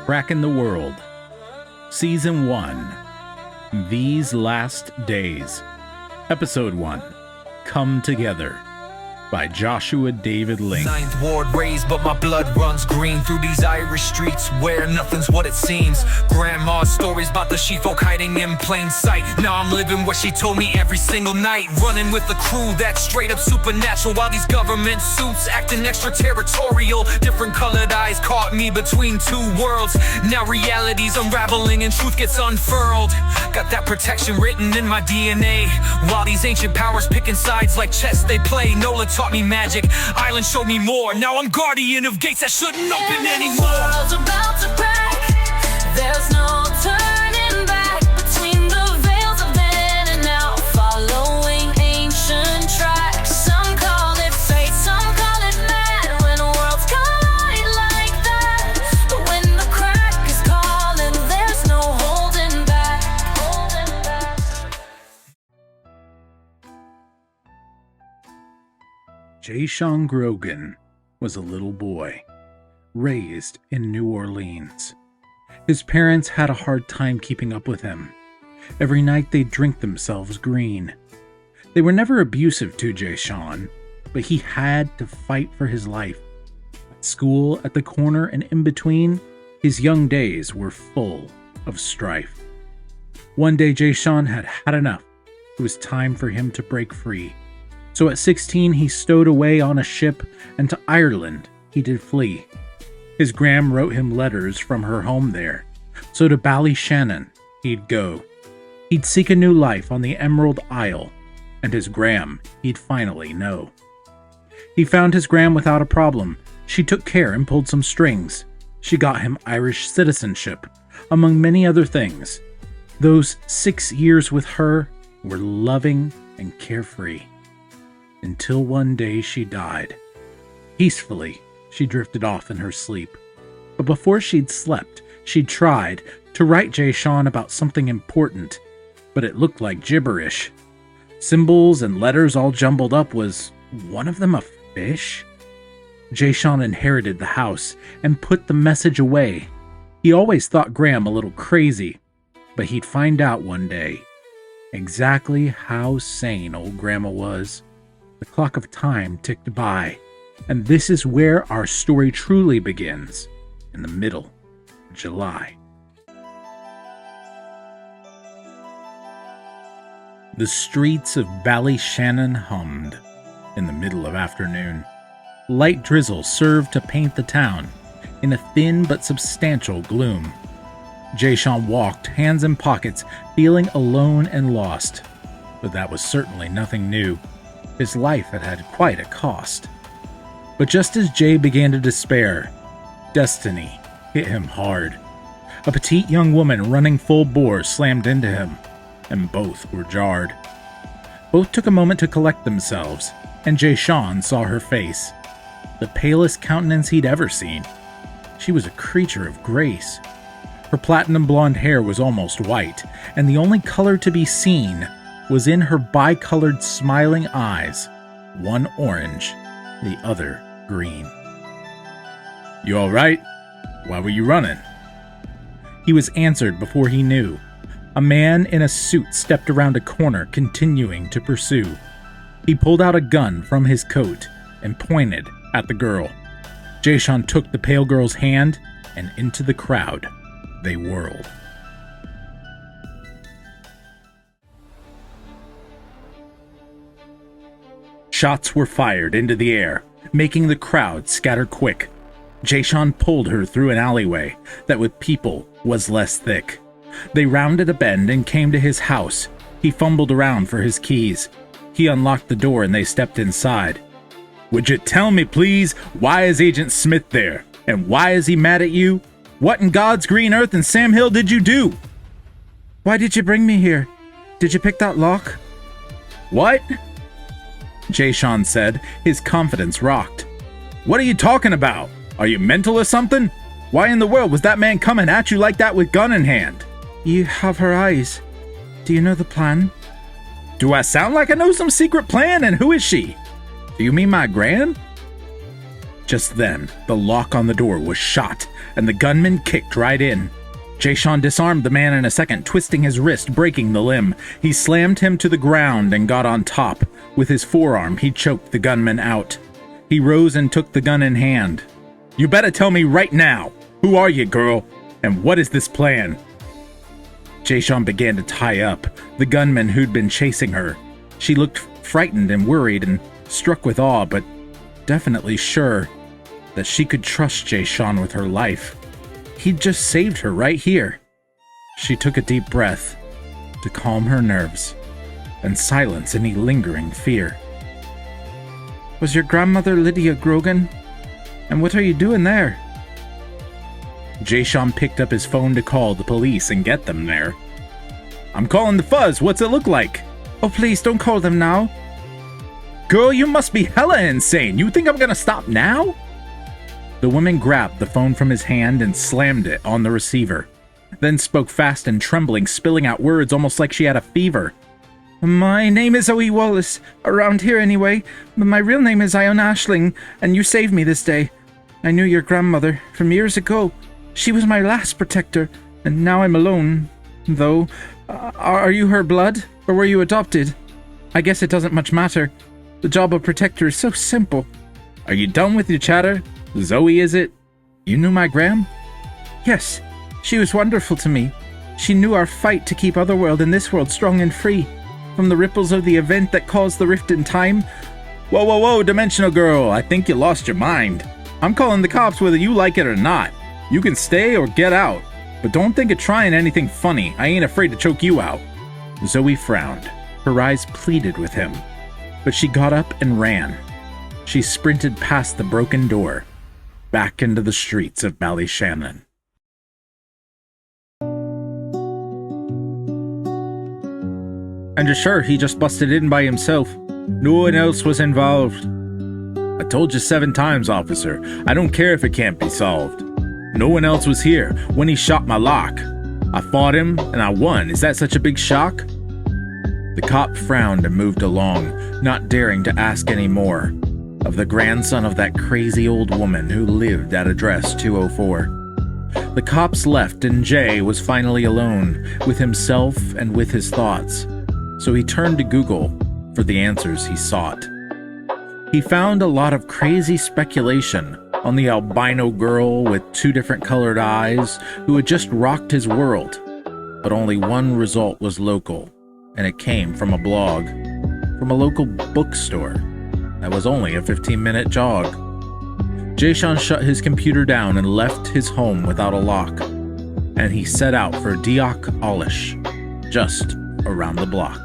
Cracking the World, Season 1, These Last Days, Episode 1, Come Together, by Joshua David Link. Ninth Ward raised, but my blood runs green through these Irish streets where nothing's what it seems. Grandma's stories about the she-folk hiding in plain sight. Now I'm living what she told me every single night. Running with the crew that's straight up supernatural, while these government suits acting extraterritorial. Different colored eyes caught me between two worlds. Now reality's unraveling and truth gets unfurled. Got that protection written in my DNA, while these ancient powers picking sides like chess they play. Nola taught me magic, Island showed me more. Now I'm guardian of gates that shouldn't open anymore. World's about to crack. There's no turning back. Between the veils of then and now, following ancient tracks. Some call it fate, some call it mad. When worlds collide like that, but when the crack is calling, there's no holding back. Jayshawn Grogan was a little boy, raised in New Orleans. His parents had a hard time keeping up with him. Every night they'd drink themselves green. They were never abusive to Jayshawn, but he had to fight for his life. At school, at the corner, and in between, his young days were full of strife. One day Jayshawn had had enough. It was time for him to break free. So at 16, he stowed away on a ship, and to Ireland he did flee. His gram wrote him letters from her home there, so to Ballyshannon he'd go. He'd seek a new life on the Emerald Isle, and his gram he'd finally know. He found his gram without a problem. She took care and pulled some strings. She got him Irish citizenship, among many other things. Those 6 years with her were loving and carefree. Until one day she died. Peacefully, she drifted off in her sleep. But before she'd slept, she'd tried to write Jayshawn about something important, but it looked like gibberish. Symbols and letters all jumbled up. Was one of them a fish? Jayshawn inherited the house and put the message away. He always thought Graham a little crazy, but he'd find out one day exactly how sane old Grandma was. The clock of time ticked by, and this is where our story truly begins, in the middle of July. The streets of Ballyshannon hummed in the middle of afternoon. Light drizzle served to paint the town in a thin but substantial gloom. Jayshawn walked, hands in pockets, feeling alone and lost. But that was certainly nothing new. His life had had quite a cost. But just as Jay began to despair, destiny hit him hard. A petite young woman running full bore slammed into him, and both were jarred. Both took a moment to collect themselves, and Jayshawn saw her face. The palest countenance he'd ever seen. She was a creature of grace. Her platinum blonde hair was almost white, and the only color to be seen was in her bicolored smiling eyes, one orange, the other green. "You all right? Why were you running?" He was answered before he knew. A man in a suit stepped around a corner, continuing to pursue. He pulled out a gun from his coat and pointed at the girl. Jayshawn took the pale girl's hand, and into the crowd they whirled. Shots were fired into the air, making the crowd scatter quick. Jayshawn pulled her through an alleyway that with people was less thick. They rounded a bend and came to his house. He fumbled around for his keys. He unlocked the door and they stepped inside. "Would you tell me, please, why is Agent Smith there? And why is he mad at you? What in God's green earth and Sam Hill did you do?" "Why did you bring me here? Did you pick that lock?" "What?" Jayshawn said, his confidence rocked. "What are you talking about? Are you mental or something? Why in the world was that man coming at you like that with gun in hand?" "You have her eyes. Do you know the plan?" "Do I sound like I know some secret plan, and who is she? Do you mean my gran?" Just then, the lock on the door was shot, and the gunman kicked right in. Jayshawn disarmed the man in a second, twisting his wrist, breaking the limb. He slammed him to the ground and got on top. With his forearm, he choked the gunman out. He rose and took the gun in hand. "You better tell me right now, who are you, girl? And what is this plan?" Jayshawn began to tie up the gunman who'd been chasing her. She looked frightened and worried and struck with awe, but definitely sure that she could trust Jayshawn with her life. He'd just saved her right here. She took a deep breath to calm her nerves and silence any lingering fear. Was your grandmother Lydia Grogan? And what are you doing there? Jayshawn picked up his phone to call the police and get them there. "I'm calling the fuzz. What's it look like?" Oh, please don't call them now. "Girl, you must be hella insane. You think I'm gonna stop now?" The woman grabbed the phone from his hand and slammed it on the receiver, then spoke fast and trembling, spilling out words almost like she had a fever. My name is Zoe Wallace, around here anyway, but my real name is Ziona Aisling, and you saved me this day. I knew your grandmother from years ago. She was my last protector, and now I'm alone. Though, are you her blood, or were you adopted? I guess it doesn't much matter. The job of protector is so simple. "Are you done with your chatter? Zoe, is it? You knew my gram?" Yes, she was wonderful to me. She knew our fight to keep Otherworld and this world strong and free. From the ripples of the event that caused the rift in time. Whoa, Dimensional Girl, I think you lost your mind. I'm calling the cops whether you like it or not. You can stay or get out, but don't think of trying anything funny. I ain't afraid to choke you out." Zoe frowned. Her eyes pleaded with him, but she got up and ran. She sprinted past the broken door, back into the streets of Ballyshannon. And you're sure he just busted in by himself? No one else was involved? I told you 7 times, officer. I don't care if it can't be solved. No one else was here when he shot my lock. I fought him and I won. Is that such a big shock? The cop frowned and moved along, not daring to ask any more. Of the grandson of that crazy old woman who lived at address 204. The cops left and Jay was finally alone with himself and with his thoughts. So he turned to Google for the answers he sought. He found a lot of crazy speculation on the albino girl with 2 different colored eyes who had just rocked his world. But only one result was local, and it came from a blog, from a local bookstore. That was only a 15-minute jog. Jayshawn shut his computer down and left his home without a lock, and he set out for Alish, just around the block.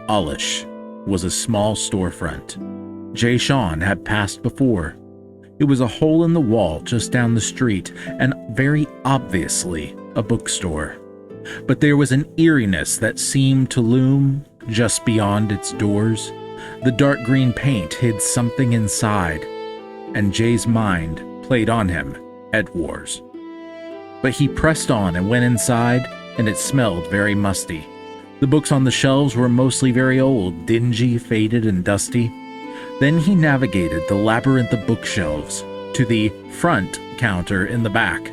Alish was a small storefront. Jayshawn had passed before. It was a hole in the wall just down the street, and very obviously a bookstore. But there was an eeriness that seemed to loom just beyond its doors. The dark green paint hid something inside, and Jay's mind played on him at wars. But he pressed on and went inside, and it smelled very musty. The books on the shelves were mostly very old, dingy, faded, and dusty. Then he navigated the labyrinth of bookshelves to the front counter in the back,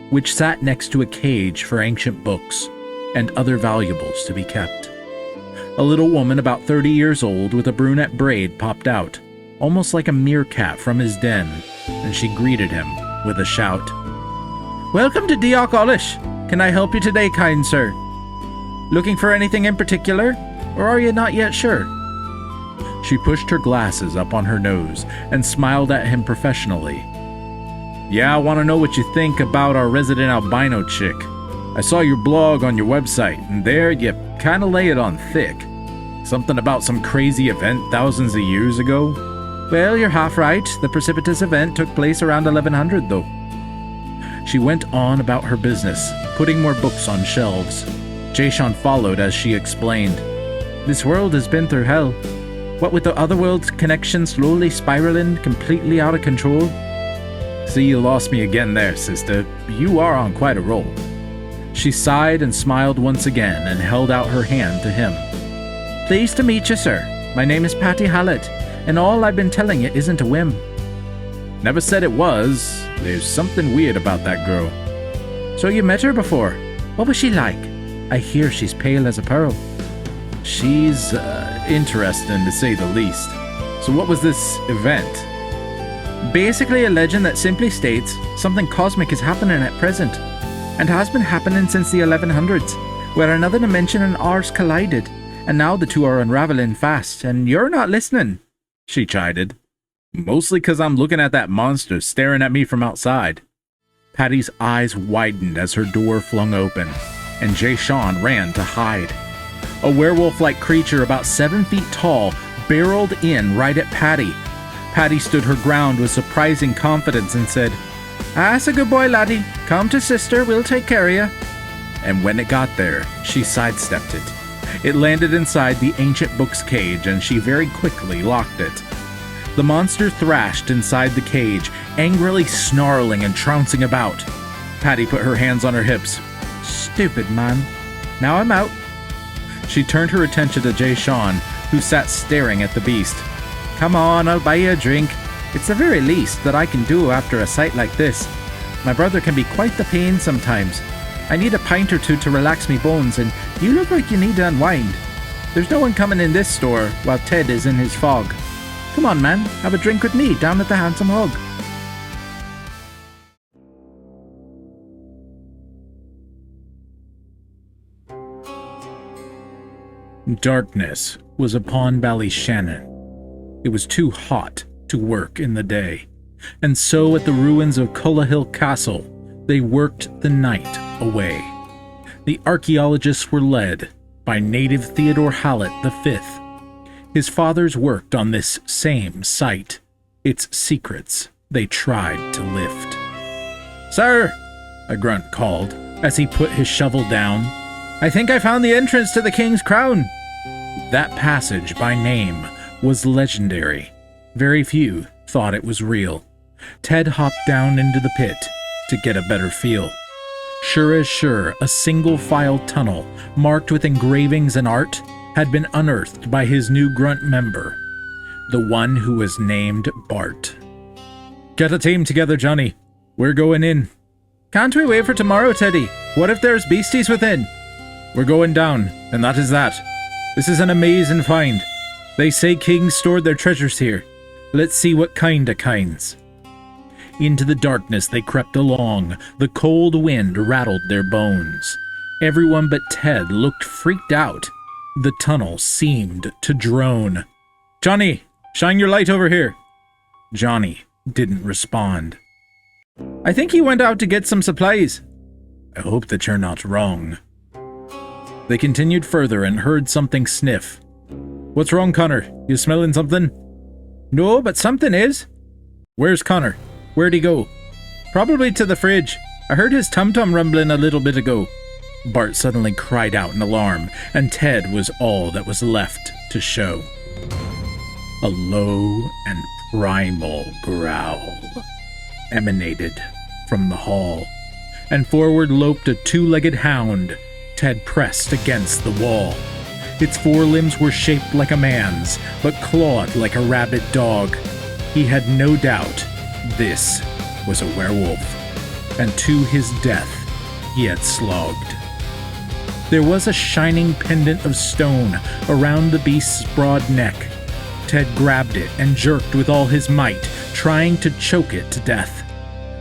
which sat next to a cage for ancient books and other valuables to be kept. A little woman about 30 years old with a brunette braid popped out, almost like a meerkat from his den, and she greeted him with a shout. Welcome to Alish. Can I help you today, kind sir? Looking for anything in particular, or are you not yet sure? She pushed her glasses up on her nose and smiled at him professionally. Yeah, I want to know what you think about our resident albino chick. I saw your blog on your website, and there you kind of lay it on thick. Something about some crazy event thousands of years ago? Well, you're half right. The precipitous event took place around 1100, though. She went on about her business, putting more books on shelves. Jayshawn followed as she explained. This world has been through hell. What with the Otherworld's connection slowly spiraling completely out of control. See, you lost me again there, sister. You are on quite a roll. She sighed and smiled once again and held out her hand to him. Pleased to meet you, sir. My name is Patty Hallett, and all I've been telling you isn't a whim. Never said it was. There's something weird about that girl. So you met her before? What was she like? I hear she's pale as a pearl. She's interesting, to say the least. So what was this event? Basically a legend that simply states something cosmic is happening at present, and has been happening since the 1100s, where another dimension and ours collided, and now the two are unraveling fast, and you're not listening, she chided. Mostly 'cause I'm looking at that monster staring at me from outside. Patty's eyes widened as her door flung open, and Jayshawn ran to hide. A werewolf-like creature about 7 feet tall barreled in right at Patty. Patty stood her ground with surprising confidence and said, "That's a good boy, laddie. Come to sister, we'll take care of you." And when it got there, she sidestepped it. It landed inside the ancient book's cage, and she very quickly locked it. The monster thrashed inside the cage, angrily snarling and trouncing about. Patty put her hands on her hips. "Stupid man. Now I'm out." She turned her attention to Jayshawn, who sat staring at the beast. "Come on, I'll buy you a drink. It's the very least that I can do after a sight like this. My brother can be quite the pain sometimes. I need a pint or two to relax me bones, and you look like you need to unwind. There's no one coming in this store while Ted is in his fog. Come on, man, have a drink with me down at the Handsome Hog." Darkness was upon Ballyshannon. It was too hot to work in the day, and so at the ruins of Cullahill Castle, they worked the night away. The archaeologists were led by native Theodore Hallett V. His fathers worked on this same site. Its secrets they tried to lift. "Sir," a grunt called as he put his shovel down. "I think I found the entrance to the King's Crown." That passage by name was legendary. Very few thought it was real. Ted hopped down into the pit to get a better feel. Sure as sure, a single-file tunnel marked with engravings and art had been unearthed by his new grunt member, the one who was named Bart. "Get a team together, Johnny. We're going in." "Can't we wait for tomorrow, Teddy? What if there's beasties within?" "We're going down, and that is that. This is an amazing find. They say kings stored their treasures here. Let's see what kind of kinds." Into the darkness they crept along. The cold wind rattled their bones. Everyone but Ted looked freaked out. The tunnel seemed to drone. "Johnny, shine your light over here." Johnny didn't respond. "I think he went out to get some supplies." "I hope that you're not wrong." They continued further and heard something sniff. "What's wrong, Connor? You smelling something?" "No, but something is." "Where's Connor? Where'd he go?" "Probably to the fridge. I heard his tum-tum rumbling a little bit ago." Bart suddenly cried out in alarm, and Ted was all that was left to show. A low and primal growl emanated from the hall, and forward loped a two-legged hound. Ted pressed against the wall. Its forelimbs were shaped like a man's, but clawed like a rabid dog. He had no doubt this was a werewolf, and to his death he had slogged. There was a shining pendant of stone around the beast's broad neck. Ted grabbed it and jerked with all his might, trying to choke it to death.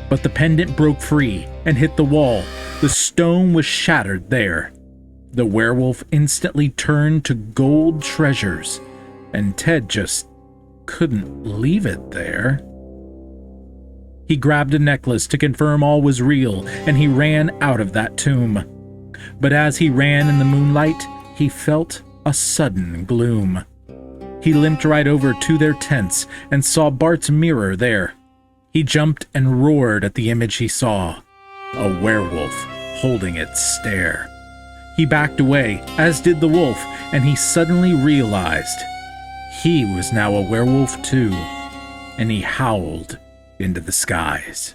But the pendant broke free and hit the wall. The stone was shattered there. The werewolf instantly turned to gold treasures, and Ted just couldn't leave it there. He grabbed a necklace to confirm all was real, and he ran out of that tomb. But as he ran in the moonlight, he felt a sudden gloom. He limped right over to their tents and saw Bart's mirror there. He jumped and roared at the image he saw. A werewolf holding its stare. He backed away, as did the wolf, and he suddenly realized he was now a werewolf too, and he howled into the skies.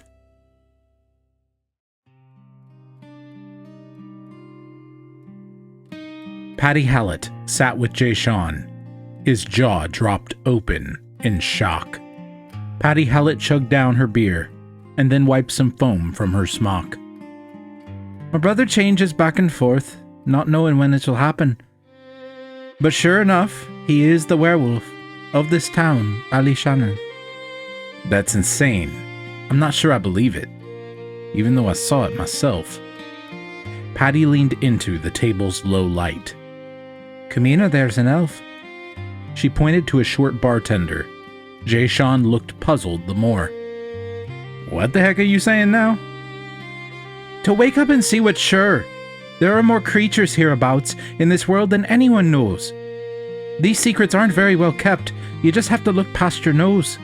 Patty Hallett sat with Jayshawn. His jaw dropped open in shock. Patty Hallett chugged down her beer and then wiped some foam from her smock. My brother changes back and forth, not knowing when it'll happen. But sure enough, he is the werewolf of this town, Ballyshannon. That's insane. I'm not sure I believe it, even though I saw it myself. Patty leaned into the table's low light. Cumina, there's an elf. She pointed to a short bartender. Jayshawn looked puzzled the more. What the heck are you saying now? To wake up and see what's sure. There are more creatures hereabouts in this world than anyone knows. These secrets aren't very well kept. You just have to look past your nose.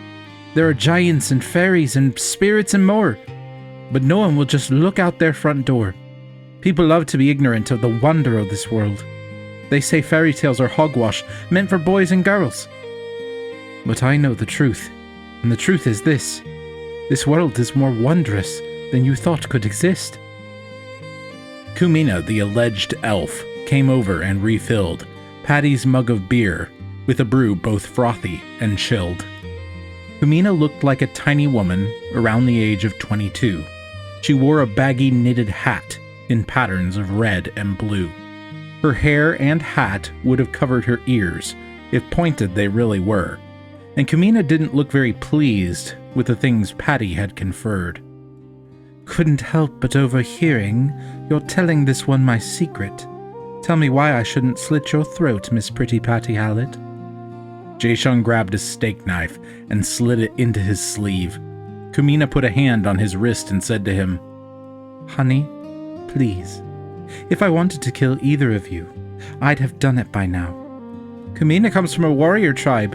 There are giants and fairies and spirits and more. But no one will just look out their front door. People love to be ignorant of the wonder of this world. They say fairy tales are hogwash, meant for boys and girls. But I know the truth, and the truth is this. This world is more wondrous than you thought could exist. Cumina, the alleged elf, came over and refilled Patty's mug of beer with a brew both frothy and chilled. Cumina looked like a tiny woman around the age of 22. She wore a baggy knitted hat in patterns of red and blue. Her hair and hat would have covered her ears, if pointed they really were, and Cumina didn't look very pleased with the things Patty had conferred. Couldn't help but overhearing you're telling this one my secret. Tell me why I shouldn't slit your throat, Miss Pretty Patty Hallett. Jayshawn grabbed a steak knife and slid it into his sleeve. Cumina put a hand on his wrist and said to him, Honey, please. If I wanted to kill either of you, I'd have done it by now. Cumina comes from a warrior tribe.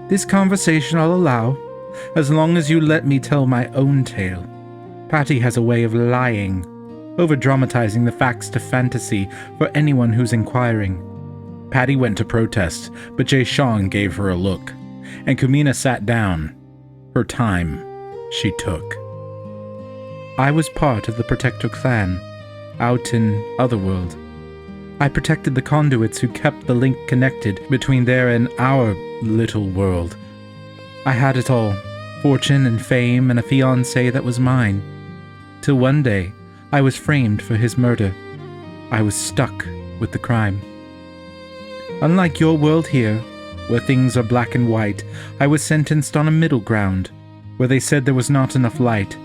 This conversation I'll allow, as long as you let me tell my own tale. Patty has a way of lying, over-dramatizing the facts to fantasy for anyone who's inquiring. Patty went to protest, but Jayshawn gave her a look, and Cumina sat down. Her time she took. I was part of the Protector clan, out in Otherworld. I protected the conduits who kept the link connected between their and our little world. I had it all, fortune and fame and a fiancé that was mine. Till one day, I was framed for his murder. I was stuck with the crime. Unlike your world here, where things are black and white, I was sentenced on a middle ground, where they said there was not enough light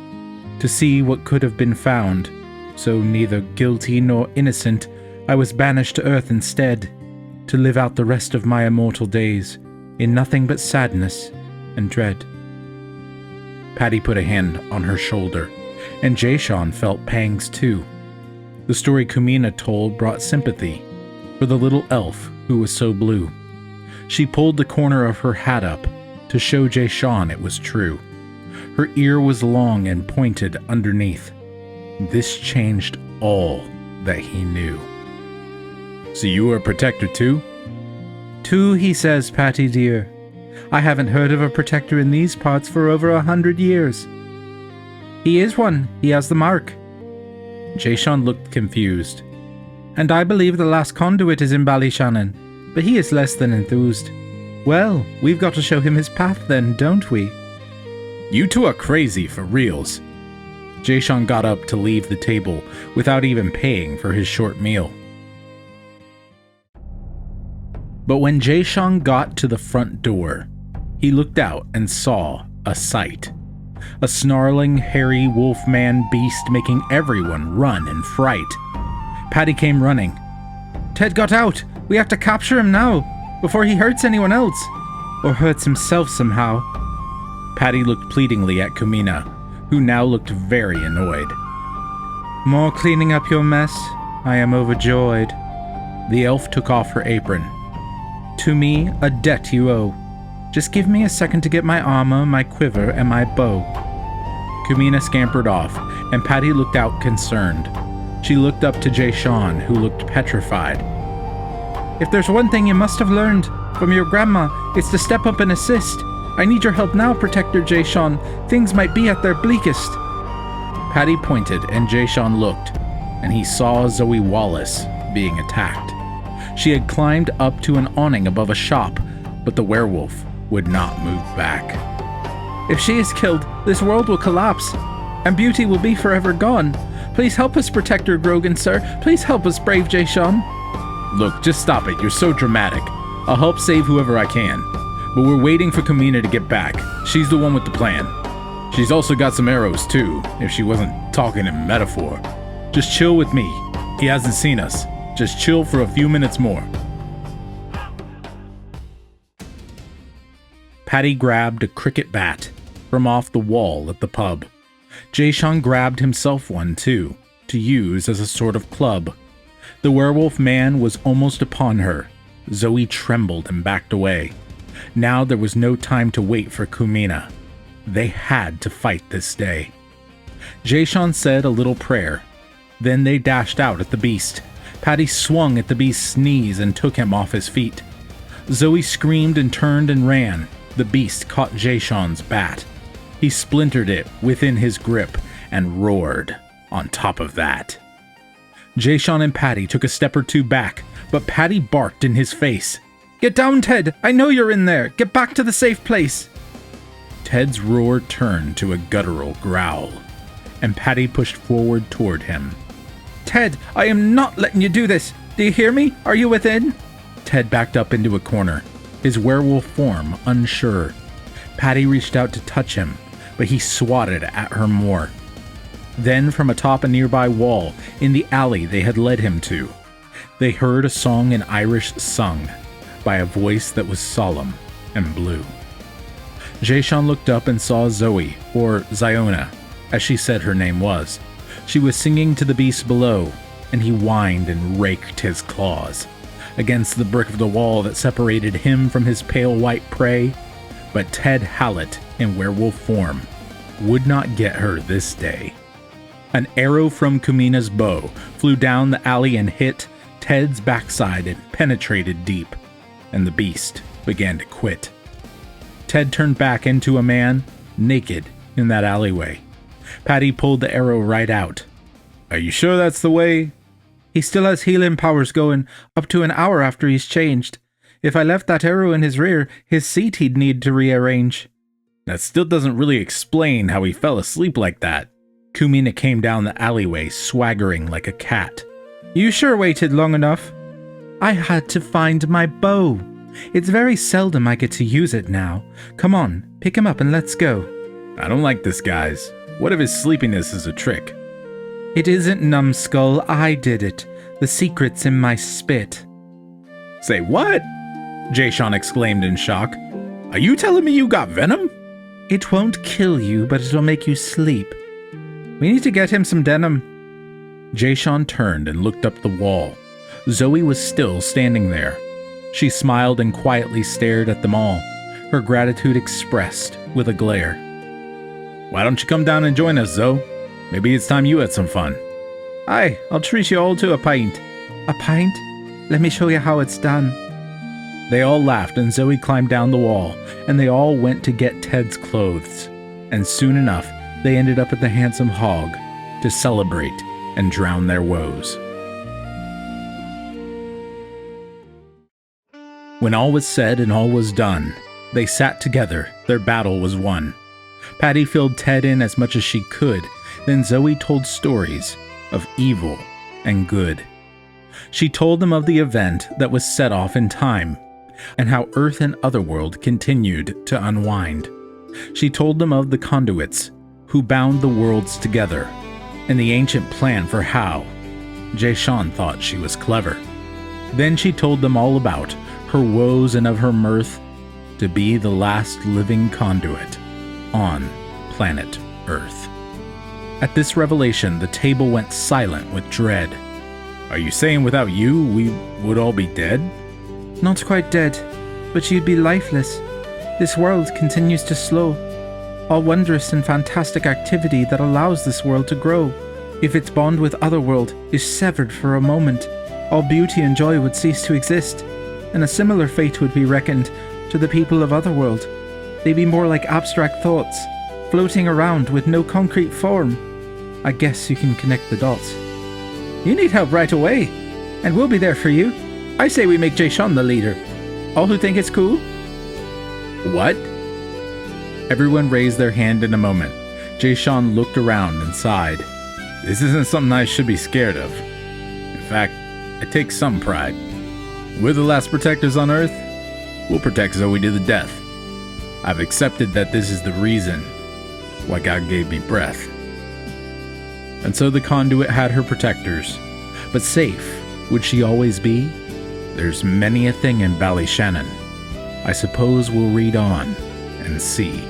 to see what could have been found. So neither guilty nor innocent, I was banished to Earth instead, to live out the rest of my immortal days in nothing but sadness and dread. Patty put a hand on her shoulder, and Jayshawn felt pangs too. The story Cumina told brought sympathy for the little elf who was so blue. She pulled the corner of her hat up to show Jayshawn it was true. Her ear was long and pointed underneath. This changed all that he knew. So you were a protector too? Two, he says, Patty dear. I haven't heard of a protector in these parts for over 100 years. He is one. He has the mark. Jayshawn looked confused. And I believe the last conduit is in Ballyshannon, but he is less than enthused. Well, we've got to show him his path then, don't we? You two are crazy for reals. Jayshawn got up to leave the table without even paying for his short meal. But when Jayshawn got to the front door, he looked out and saw a sight. A snarling, hairy wolfman beast making everyone run in fright. Patty came running. Ted got out! We have to capture him now, before he hurts anyone else. Or hurts himself somehow. Patty looked pleadingly at Cumina, who now looked very annoyed. More cleaning up your mess? I am overjoyed. The elf took off her apron. To me, a debt you owe. Just give me a second to get my armor, my quiver, and my bow. Cumina scampered off, and Patty looked out concerned. She looked up to Jayshawn, who looked petrified. If there's one thing you must have learned from your grandma, it's to step up and assist. I need your help now, Protector Jayshawn. Things might be at their bleakest. Patty pointed, and Jayshawn looked, and he saw Zoe Wallace being attacked. She had climbed up to an awning above a shop, but the werewolf would not move back. If she is killed, this world will collapse, and beauty will be forever gone. Please help us, Protector Grogan, sir. Please help us, brave Jayshawn. Look, just stop it. You're so dramatic. I'll help save whoever I can. But we're waiting for Cumina to get back. She's the one with the plan. She's also got some arrows, too, if she wasn't talking in metaphor. Just chill with me. He hasn't seen us. Just chill for a few minutes more. Patty grabbed a cricket bat from off the wall at the pub. Jayshawn grabbed himself one, too, to use as a sort of club. The werewolf man was almost upon her. Zoe trembled and backed away. Now there was no time to wait for Cumina. They had to fight this day. Jayshawn said a little prayer. Then they dashed out at the beast. Patty swung at the beast's knees and took him off his feet. Zoe screamed and turned and ran. The beast caught Jayshawn's bat. He splintered it within his grip and roared on top of that. Jayshawn and Patty took a step or two back, but Patty barked in his face. Get down, Ted! I know you're in there! Get back to the safe place! Ted's roar turned to a guttural growl, and Patty pushed forward toward him. Ted, I am not letting you do this! Do you hear me? Are you within? Ted backed up into a corner, his werewolf form unsure. Patty reached out to touch him, but he swatted at her more. Then from atop a nearby wall, in the alley they had led him to, they heard a song in Irish sung by a voice that was solemn and blue. Jayshawn looked up and saw Zoe, or Ziona, as she said her name was. She was singing to the beast below, and he whined and raked his claws against the brick of the wall that separated him from his pale white prey. But Ted Hallett, in werewolf form, would not get her this day. An arrow from Cumina's bow flew down the alley and hit Ted's backside and penetrated deep, and the beast began to quit. Ted turned back into a man, naked, in that alleyway. Patty pulled the arrow right out. Are you sure that's the way? He still has healing powers going, up to an hour after he's changed. If I left that arrow in his rear, his seat he'd need to rearrange. That still doesn't really explain how he fell asleep like that. Cumina came down the alleyway, swaggering like a cat. You sure waited long enough? I had to find my bow. It's very seldom I get to use it now. Come on, pick him up and let's go. I don't like this, guys. What if his sleepiness is a trick? It isn't, numbskull. I did it. The secret's in my spit. Say what? Jayshawn exclaimed in shock. Are you telling me you got venom? It won't kill you, but it'll make you sleep. We need to get him some denim. Jayshawn turned and looked up the wall. Zoe was still standing there. She smiled and quietly stared at them all, her gratitude expressed with a glare. Why don't you come down and join us, Zoe? Maybe it's time you had some fun. Aye, I'll treat you all to a pint. A pint? Let me show you how it's done. They all laughed and Zoe climbed down the wall, and they all went to get Ted's clothes. And soon enough, they ended up at the Handsome Hog to celebrate and drown their woes. When all was said and all was done, they sat together, their battle was won. Patty filled Ted in as much as she could, then Zoe told stories of evil and good. She told them of the event that was set off in time, and how Earth and Otherworld continued to unwind. She told them of the conduits, who bound the worlds together, and the ancient plan for how. Jayshawn thought she was clever. Then she told them all about her woes and of her mirth, to be the last living conduit on planet Earth. At this revelation, the table went silent with dread. Are you saying without you, we would all be dead? Not quite dead, but you'd be lifeless. This world continues to slow. All wondrous and fantastic activity that allows this world to grow. If its bond with Otherworld is severed for a moment, all beauty and joy would cease to exist, and a similar fate would be reckoned to the people of Otherworld. They'd be more like abstract thoughts, floating around with no concrete form. I guess you can connect the dots. You need help right away, and we'll be there for you. I say we make Jayshawn the leader. All who think it's cool? What? Everyone raised their hand in a moment. Jayshawn looked around and sighed. This isn't something I should be scared of. In fact, I take some pride. We're the last protectors on Earth. We'll protect Zoe to the death. I've accepted that this is the reason why God gave me breath. And so the conduit had her protectors. But safe, would she always be? There's many a thing in Ballyshannon. I suppose we'll read on and see.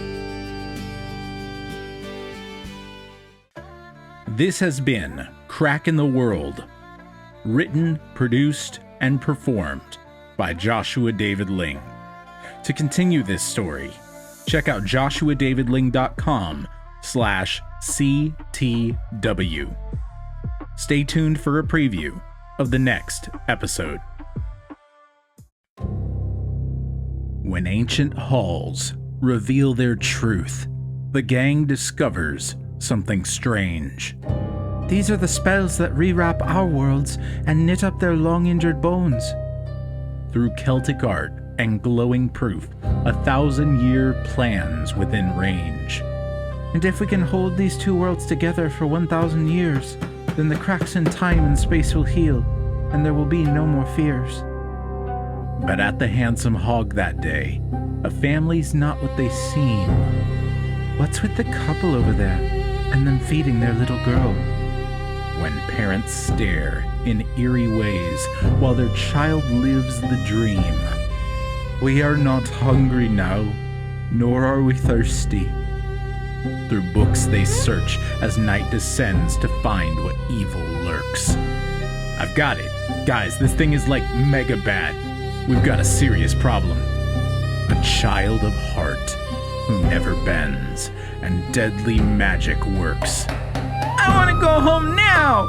This has been Craic in the World. Written, produced, and performed by Joshua David Ling. To continue this story, check out joshuadavidling.com/CTW. Stay tuned for a preview of the next episode. When ancient halls reveal their truth, the gang discovers something strange. These are the spells that rewrap our worlds and knit up their long-injured bones. Through Celtic art and glowing proof, 1,000-year plans within range. And if we can hold these two worlds together for 1,000 years, then the cracks in time and space will heal, and there will be no more fears. But at the Handsome Hog that day, a family's not what they seem. What's with the couple over there, and them feeding their little girl? When parents stare in eerie ways while their child lives the dream. We are not hungry now, nor are we thirsty. Through books they search as night descends to find what evil lurks. I've got it. Guys, this thing is like mega bad. We've got a serious problem. A child of heart who never bends, and deadly magic works. I want to go home now!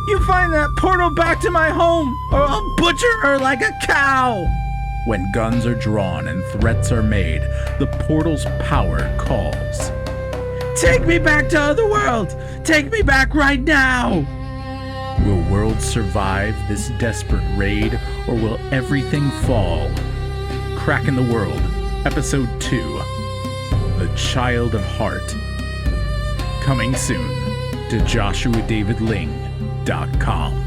You find that portal back to my home, or I'll butcher her like a cow! When guns are drawn and threats are made, the portal's power calls. Take me back to Otherworld! Take me back right now! Will worlds survive this desperate raid, or will everything fall? Craic in the World, Episode 2, The Child of Heart. Coming soon to joshuadavidling.com.